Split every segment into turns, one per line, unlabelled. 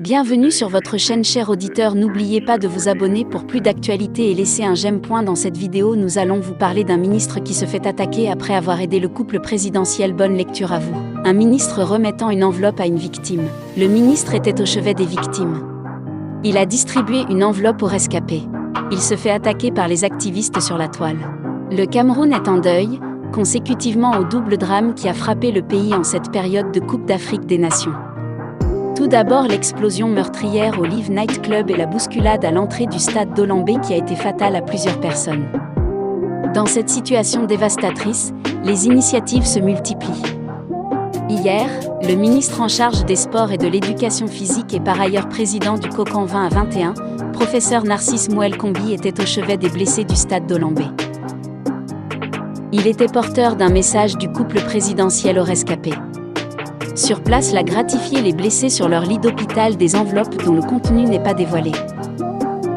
Bienvenue sur votre chaîne, chers auditeurs. N'oubliez pas de vous abonner pour plus d'actualités et laisser un j'aime. Dans cette vidéo, nous allons vous parler d'un ministre qui se fait attaquer après avoir aidé le couple présidentiel. Bonne lecture à vous. Un ministre remettant une enveloppe à une victime. Le ministre était au chevet des victimes. Il a distribué une enveloppe aux rescapés. Il se fait attaquer par les activistes sur la toile. Le Cameroun est en deuil, consécutivement au double drame qui a frappé le pays en cette période de Coupe d'Afrique des Nations. Tout d'abord, l'explosion meurtrière au Live Night Club et la bousculade à l'entrée du stade d'Olambé qui a été fatale à plusieurs personnes. Dans cette situation dévastatrice, les initiatives se multiplient. Hier, le ministre en charge des sports et de l'éducation physique et par ailleurs président du COCAN 20 à 21, professeur Narcisse Mouel Combi, était au chevet des blessés du stade d'Olambé. Il était porteur d'un message du couple présidentiel aux rescapés. Sur place, il a gratifié les blessés sur leur lit d'hôpital des enveloppes dont le contenu n'est pas dévoilé.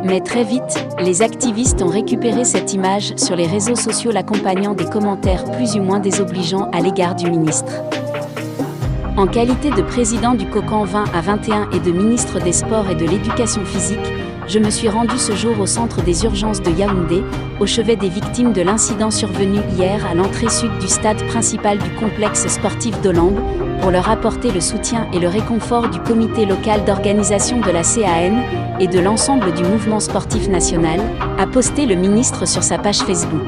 Mais très vite, les activistes ont récupéré cette image sur les réseaux sociaux, l'accompagnant des commentaires plus ou moins désobligeants à l'égard du ministre. En qualité de président du COCAN 20 à 21 et de ministre des Sports et de l'Éducation physique, je me suis rendu ce jour au centre des urgences de Yaoundé, au chevet des victimes de l'incident survenu hier à l'entrée sud du stade principal du complexe sportif d'Olambé, pour leur apporter le soutien et le réconfort du comité local d'organisation de la CAN et de l'ensemble du mouvement sportif national, a posté le ministre sur sa page Facebook.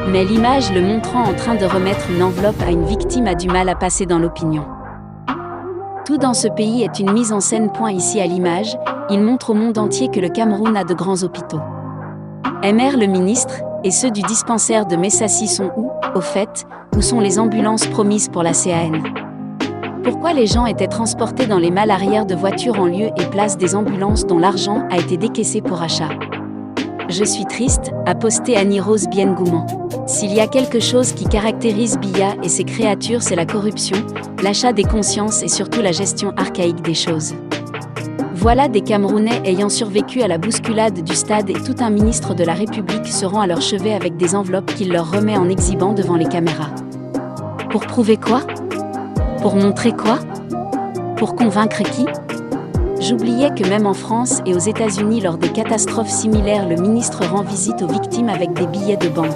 Mais l'image le montrant en train de remettre une enveloppe à une victime a du mal à passer dans l'opinion. Tout dans ce pays est une mise en scène. Ici à l'image, il montre au monde entier que le Cameroun a de grands hôpitaux. MR le ministre, et ceux du dispensaire de Messassi sont où, au fait, où sont les ambulances promises pour la CAN? Pourquoi les gens étaient transportés dans les malles arrière de voitures en lieu et place des ambulances dont l'argent a été décaissé pour achat? Je suis triste, a posté Annie-Rose Biengouman. S'il y a quelque chose qui caractérise Biya et ses créatures, c'est la corruption, l'achat des consciences et surtout la gestion archaïque des choses. Voilà des Camerounais ayant survécu à la bousculade du stade et tout un ministre de la République se rend à leur chevet avec des enveloppes qu'il leur remet en exhibant devant les caméras. Pour prouver quoi? Pour montrer quoi? Pour convaincre qui? J'oubliais que même en France et aux États-Unis, lors des catastrophes similaires, le ministre rend visite aux victimes avec des billets de banque.